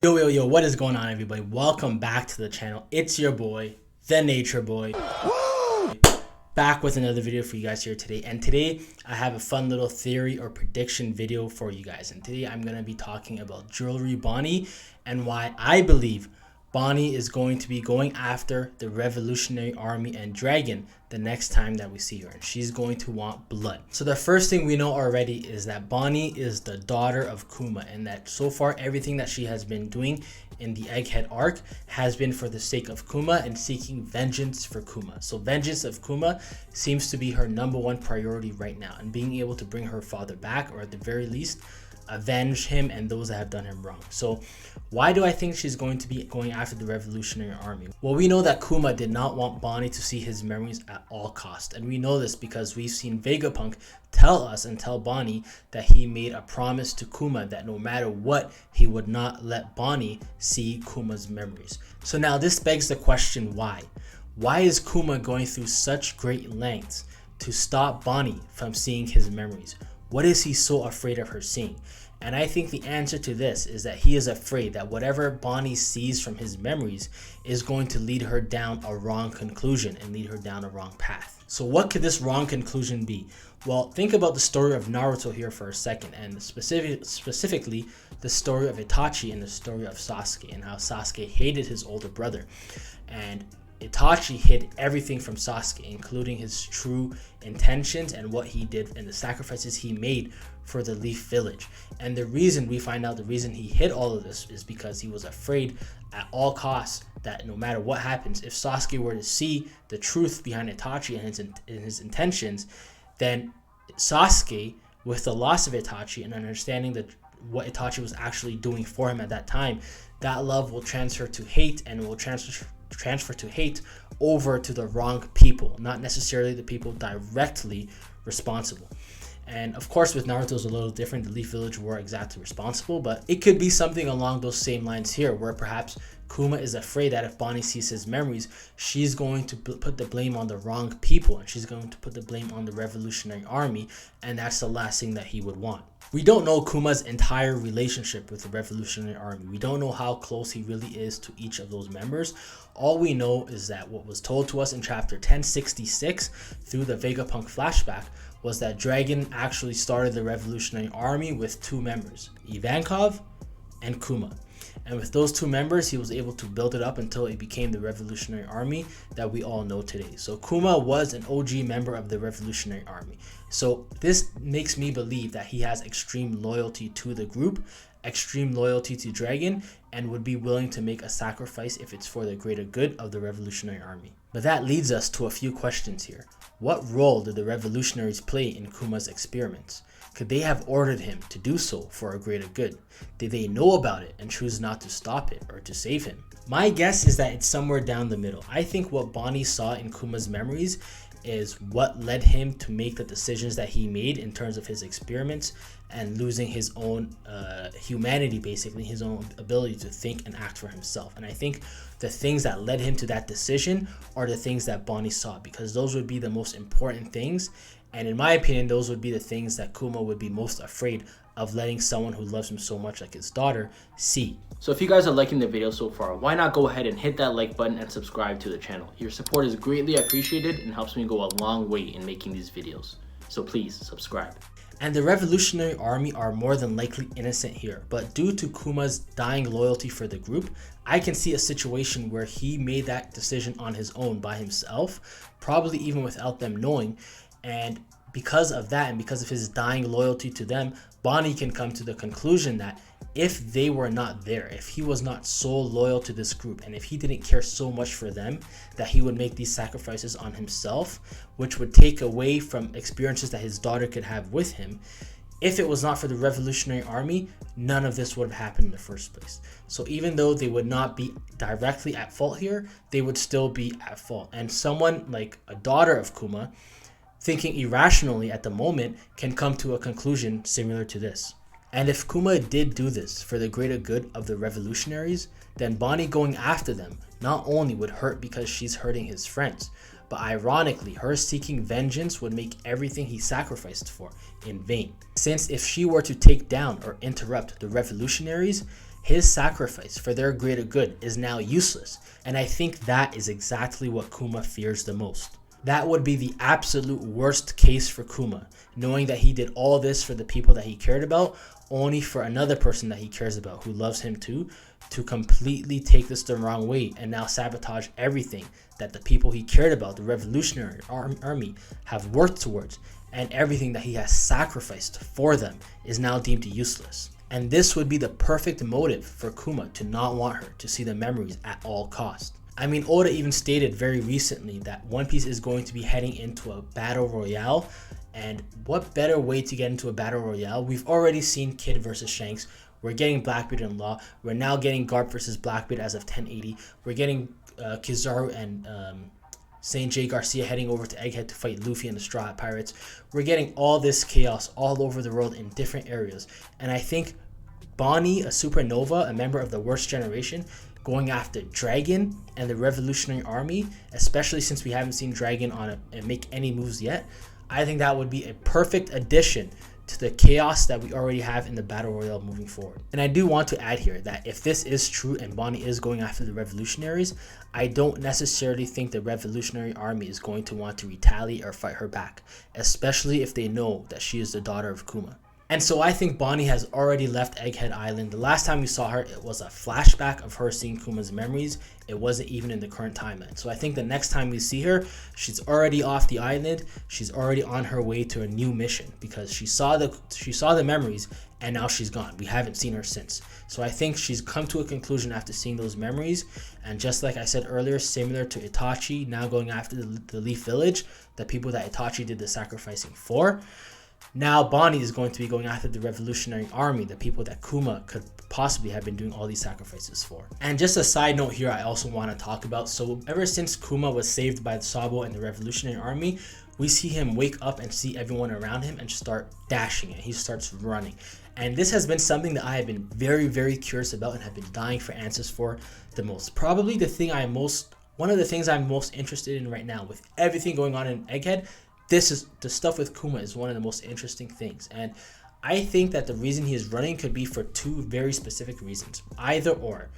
Yo, what is going on, everybody? Welcome back to the channel. It's your boy, the Natureboy, back with another video for you guys here today. And today, I have a fun little theory or prediction video for you guys. And today, I'm going to be talking about Jewelry Bonney and why I believe Bonney is going to be going after the Revolutionary Army and Dragon the next time that we see her, and she's going to want blood. So the first thing we know already is that Bonney is the daughter of Kuma, and that so far everything that she has been doing in the Egghead arc has been for the sake of Kuma and seeking vengeance for Kuma. So vengeance of Kuma seems to be her #1 priority right now, and being able to bring her father back, or at the very least avenge him and those that have done him wrong. So why do I think she's going to be going after the Revolutionary Army? Well, we know that Kuma did not want Bonney to see his memories at all costs, and we know this because we've seen Vega Punk tell us and tell Bonney that he made a promise to Kuma that no matter what, he would not let Bonney see Kuma's memories. So now this begs the question, why? Why is Kuma going through such great lengths to stop Bonney from seeing his memories? What is he so afraid of her seeing? And I think the answer to this is that he is afraid that whatever Bonney sees from his memories is going to lead her down a wrong conclusion and lead her down a wrong path. So what could this wrong conclusion be? Well, think about the story of Naruto here for a second, and specifically the story of Itachi and the story of Sasuke, and how Sasuke hated his older brother. And Itachi hid everything from Sasuke, including his true intentions and what he did and the sacrifices he made for the Leaf Village. And the reason we find out the reason he hid all of this is because he was afraid at all costs that no matter what happens, if Sasuke were to see the truth behind Itachi and his intentions, then Sasuke, with the loss of Itachi and understanding that what Itachi was actually doing for him at that time, that love will transfer to hate, and will transfer to hate over to the wrong people, not necessarily the people directly responsible. And of course, with Naruto is a little different. The Leaf Village were exactly responsible, but it could be something along those same lines here, where perhaps Kuma is afraid that if Bonney sees his memories, she's going to put the blame on the wrong people, and she's going to put the blame on the Revolutionary Army, and that's the last thing that he would want. We don't know Kuma's entire relationship with the Revolutionary Army. We don't know how close he really is to each of those members. All we know is that what was told to us in chapter 1066 through the Vega Punk flashback was that Dragon actually started the Revolutionary Army with 2 members, Ivankov and Kuma. And with those 2 members, he was able to build it up until it became the Revolutionary Army that we all know today. So Kuma was an OG member of the Revolutionary Army. So this makes me believe that he has extreme loyalty to the group, extreme loyalty to Dragon, and would be willing to make a sacrifice if it's for the greater good of the Revolutionary Army. But that leads us to a few questions here. What role did the Revolutionaries play in Kuma's experiments? Could they have ordered him to do so for a greater good? Did they know about it and choose not to stop it or to save him? My guess is that it's somewhere down the middle. I think what Bonney saw in Kuma's memories is what led him to make the decisions that he made in terms of his experiments and losing his own humanity, basically his own ability to think and act for himself. And I think the things that led him to that decision are the things that Bonney saw, because those would be the most important things. And in my opinion, those would be the things that Kuma would be most afraid of letting someone who loves him so much, like his daughter, see. So if you guys are liking the video so far, why not go ahead and hit that like button and subscribe to the channel. Your support is greatly appreciated and helps me go a long way in making these videos. So please subscribe. And the Revolutionary Army are more than likely innocent here, but due to Kuma's dying loyalty for the group, I can see a situation where he made that decision on his own by himself, probably even without them knowing. And because of that, and because of his dying loyalty to them, Bonney can come to the conclusion that if they were not there, if he was not so loyal to this group, and if he didn't care so much for them, that he would make these sacrifices on himself, which would take away from experiences that his daughter could have with him. If it was not for the Revolutionary Army, none of this would have happened in the first place. So even though they would not be directly at fault here, they would still be at fault. And someone like a daughter of Kuma, thinking irrationally at the moment, can come to a conclusion similar to this. And if Kuma did do this for the greater good of the Revolutionaries, then Bonney going after them not only would hurt because she's hurting his friends, but ironically, her seeking vengeance would make everything he sacrificed for in vain. Since if she were to take down or interrupt the Revolutionaries, his sacrifice for their greater good is now useless. And I think that is exactly what Kuma fears the most. That would be the absolute worst case for Kuma, knowing that he did all this for the people that he cared about, only for another person that he cares about, who loves him too, to completely take this the wrong way and now sabotage everything that the people he cared about, the Revolutionary Army, have worked towards, and everything that he has sacrificed for them is now deemed useless. And this would be the perfect motive for Kuma to not want her to see the memories at all costs. I mean, Oda even stated very recently that One Piece is going to be heading into a battle royale, and what better way to get into a battle royale? We've already seen Kid versus Shanks, we're getting Blackbeard and Law, we're now getting Garp versus Blackbeard as of 1080, we're getting Kizaru and Saint J. Garcia heading over to Egghead to fight Luffy and the Straw Hat Pirates. We're getting all this chaos all over the world in different areas, and I think Bonney, a supernova, a member of the worst generation, going after Dragon and the Revolutionary Army, especially since we haven't seen Dragon make any moves yet, I think that would be a perfect addition to the chaos that we already have in the Battle Royale moving forward. And I do want to add here that if this is true and Bonney is going after the Revolutionaries, I don't necessarily think the Revolutionary Army is going to want to retaliate or fight her back, especially if they know that she is the daughter of Kuma. And so I think Bonney has already left Egghead Island. The last time we saw her, it was a flashback of her seeing Kuma's memories. It wasn't even in the current timeline. So I think the next time we see her, she's already off the island. She's already on her way to a new mission because she saw the memories and now she's gone. We haven't seen her since. So I think she's come to a conclusion after seeing those memories. And just like I said earlier, similar to Itachi now going after the Leaf Village, the people that Itachi did the sacrificing for, now Bonney is going to be going after the Revolutionary Army, the people that Kuma could possibly have been doing all these sacrifices for. And just a side note here I also want to talk about. So ever since Kuma was saved by the Sabo and the Revolutionary Army, we see him wake up and see everyone around him and start dashing it. He starts running. And this has been something that I have been very, very curious about and have been dying for answers for the most. Probably one of the things I'm most interested in right now with everything going on in Egghead. This is the stuff with Kuma is one of the most interesting things, and I think that the reason he is running could be for two very specific reasons, either or.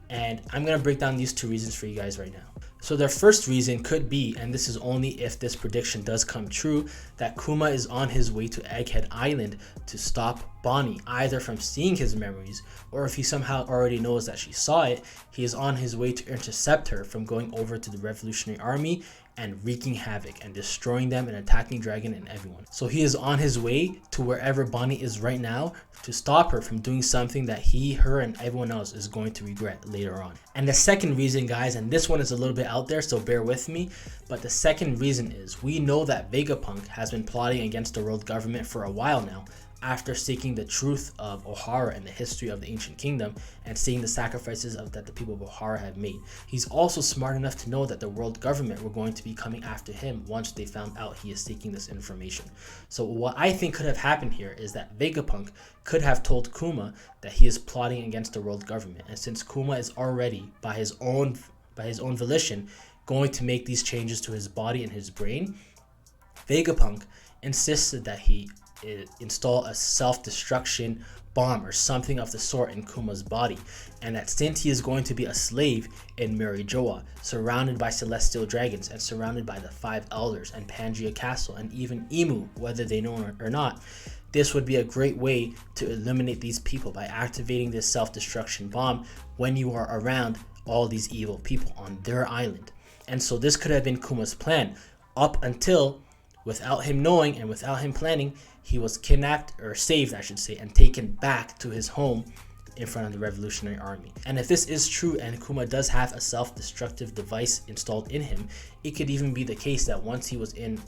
And I'm going to break down these two reasons for you guys right now. So their first reason could be, and this is only if this prediction does come true, that Kuma is on his way to Egghead Island to stop Bonney, either from seeing his memories, or if he somehow already knows that she saw it, he is on his way to intercept her from going over to the Revolutionary Army and wreaking havoc and destroying them and attacking Dragon and everyone. So he is on his way to wherever Bonney is right now to stop her from doing something that he, her, and everyone else is going to regret later on. And the second reason, guys, and this one is a little bit out there, so bear with me, but the second reason is we know that Vega Punk has been plotting against the world government for a while now, after seeking the truth of Ohara and the history of the ancient kingdom and seeing the sacrifices that the people of Ohara have made. He's also smart enough to know that the world government were going to be coming after him once they found out he is seeking this information. So what I think could have happened here is that Vegapunk could have told Kuma that he is plotting against the world government, and since Kuma is already by his own volition going to make these changes to his body and his brain, Vegapunk insisted that he install a self-destruction bomb or something of the sort in Kuma's body, and that since he is going to be a slave in Mariejois, surrounded by celestial dragons and surrounded by the 5 elders and Pangaea Castle and even Imu, whether they know it or not, this would be a great way to eliminate these people by activating this self-destruction bomb when you are around all these evil people on their island. And so this could have been Kuma's plan up until, without him knowing and without him planning, he was kidnapped, or saved I should say, and taken back to his home in front of the Revolutionary Army. And if this is true and Kuma does have a self-destructive device installed in him, it could even be the case that once he was in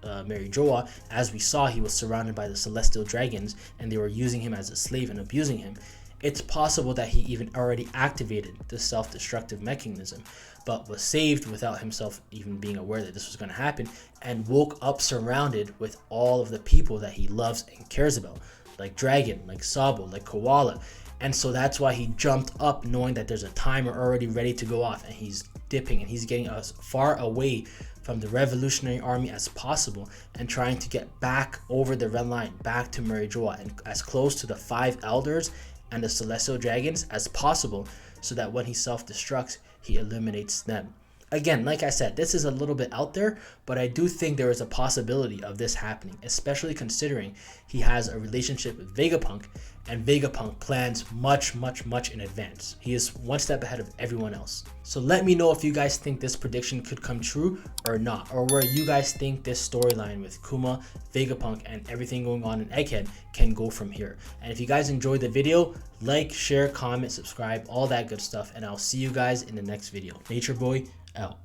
Mariejois, as we saw, he was surrounded by the celestial dragons and they were using him as a slave and abusing him. It's possible that he even already activated the self-destructive mechanism, but was saved without himself even being aware that this was going to happen, and woke up surrounded with all of the people that he loves and cares about, like Dragon, like Sabo, like Koala. And so that's why he jumped up knowing that there's a timer already ready to go off, and he's dipping and he's getting as far away from the Revolutionary Army as possible and trying to get back over the red line, back to Mariejois, and as close to the 5 elders and the Celestial Dragons as possible, so that when he self-destructs, he eliminates them. Again, like I said, this is a little bit out there, but I do think there is a possibility of this happening, especially considering he has a relationship with Vega Punk, and Vega Punk plans much in advance. He is one step ahead of everyone else. So let me know if you guys think this prediction could come true or not, or where you guys think this storyline with Kuma, Vega Punk, and everything going on in Egghead can go from here. And if you guys enjoyed the video, like, share, comment, subscribe, all that good stuff, and I'll see you guys in the next video. Natureboy out.